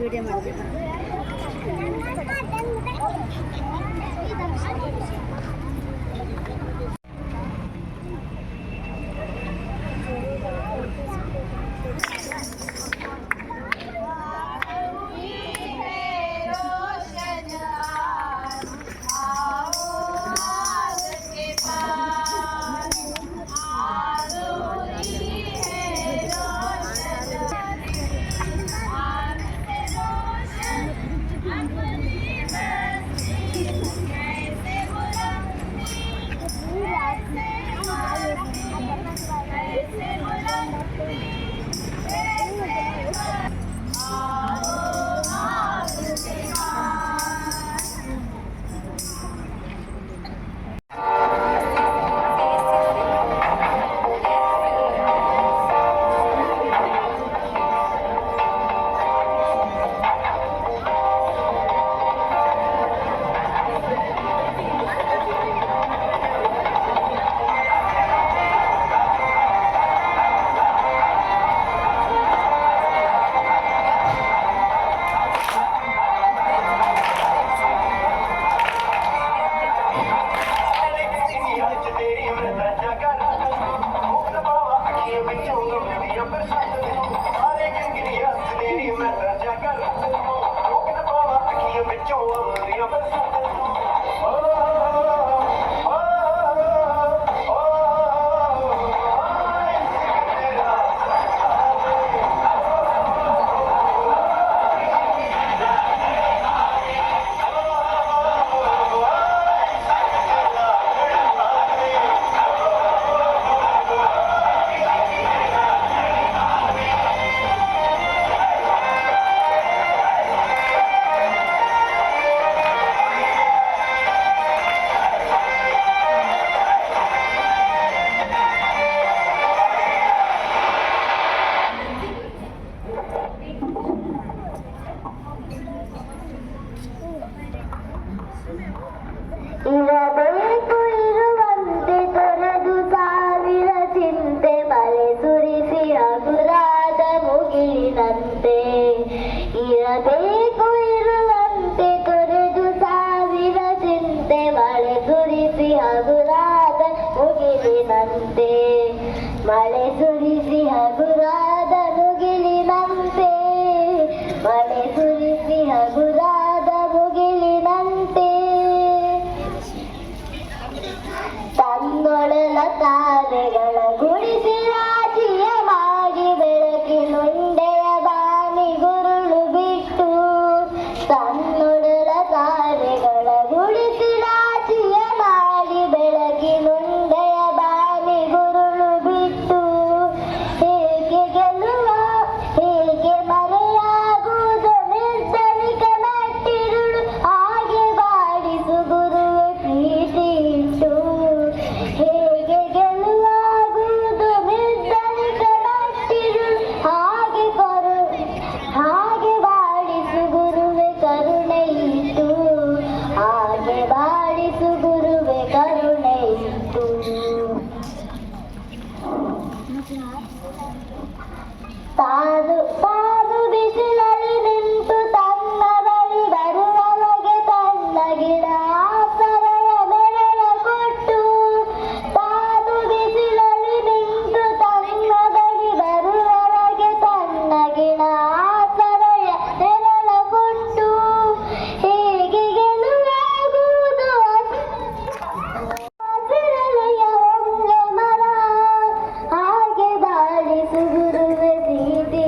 Video ಮಾಡಿದೆ. ಇರಬೇಕು ಇರುವಂತೆ ತೊರೆದು ಸಾವಿರ ಚಿಂತೆ ಮಳೆ ಸುರಿಸಿ ಹಗುರಾದ ಮುಗಿಲಿನಂತೆ. ಇರಬೇಕು ಇರುವಂತೆ ತೊರೆದು ಸಾವಿರ ಚಿಂತೆ ಮಳೆ ಸುರಿಸಿ ಹಗುರಾದ ಮುಗಿಲಿನಂತೆ. ಮಳೆ ಸುರಿಸಿ ಹಗುರಾದ ಮುಗಿಲಿನಂತೆ. ಮಳೆ ಸುರಿಸಿ ಹಗುರಾದ ಮುಗಿಲಿನಂತೆ. ತನ್ನೊಡಲ ತಾರೆಗಳ ಗುಡಿಸಿ ರಾಜಿಯ ಮಾಡಿ ಬೆಳಕಿನುಂಡೆಯ ಬಾನಿ ಗುರುಳು ಬಿಟ್ಟು. ತನ್ನೊಡಲ ತಾರೆಗಳ ಗುಡಿಸಿ ರಾಜಿಯ ಮಾಡಿ ಬೆಳಕಿನುಂಡೆಯ ಬಾನಿ ಗುರುಳು ಬಿಟ್ಟು. ಹೇಗೆ ಗೆಲ್ಲುವ ಹೇಗೆ ಮರೆಯಾಗುವುದು ನಿರ್ಧನಿಕ ನಟ್ಟಿರುಳು ಹಾಗೆ ಬಾಡಿಸು ಗುರುವೆ ಪ್ರೀತಿ ಇಟ್ಟು. ಹೇಗೆ ಗೆಲ್ಲುವಾಗುವುದು ನಿರ್ಧನಿಕ ನಟ್ಟಿರುಳು ಹಾಗೆ ಬಾಡಿಸು ಗುರುವೆ ಕರುಣೆ ಇಟ್ಟು. ಹಾಗೆ ಬಾಡಿಸು ಗುರುವೆ ಕರುಣೆ ಇಟ್ಟು. ತಾನು ಬಿಸಿಲಲ್ಲಿ ನಿಂತು ತನ್ನ ಬಳಿ ಬರುವವಗೆ ತನ್ನ ಗಿಡ ಆಸರೆಯ ಬೆರಳ ಕೊಟ್ಟು. ತಾನು ಬಿಸಿಲಲ್ಲಿ ನಿಂತು ತನ್ನ ಬಳಿ ಬರುವವಗೆ ತನ್ನ ಗಿಡ ಆಸರೆಯ ಬೆರಳ ಕೊಟ್ಟು. ಹೇಗೆ ಗೆಲುವಾಗುವುದು ಹಸಿರೆಲೆಯ ಹೊಂಗೆ ಮರ ಹಾಗೆ ಬಾಳಿಸು ಗುರುವೆ ಪ್ರೀತಿ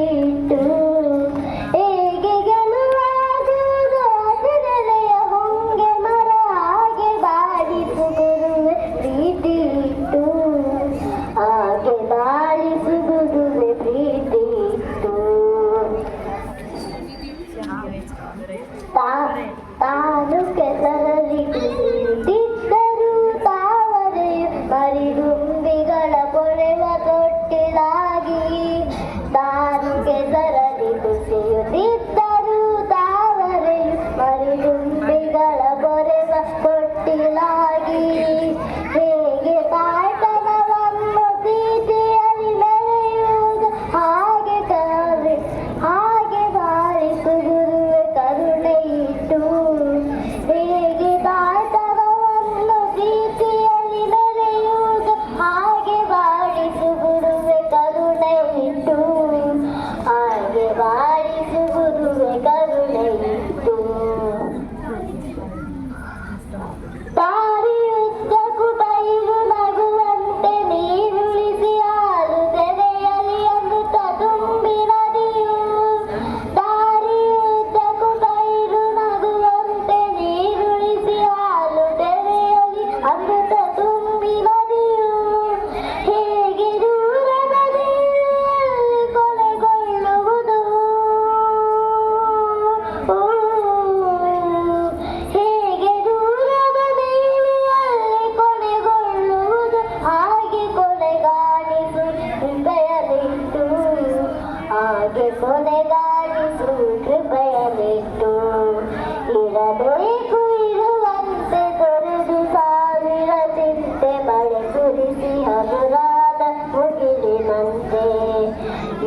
ಇರಬೇಕು ಇರುವಂತೆ ತೊರೆದು ಸಾವಿರ ಚಿಂತೆ ಮಳೆ ಸುರಿಸಿ ಹಗುರಾದ ಮುಗಿಲಿನಂತೆ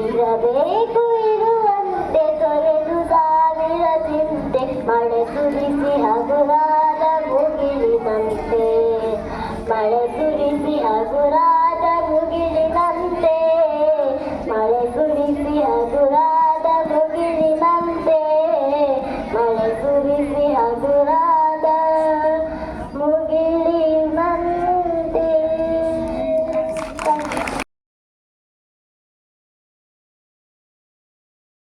ಇರಬೇಕು ಇರುವಂತೆ ತೊರೆದು ಸಾವಿರ ಚಿಂತೆ ಮಳೆ ಸುರಿಸಿ ಹಗುರಾದ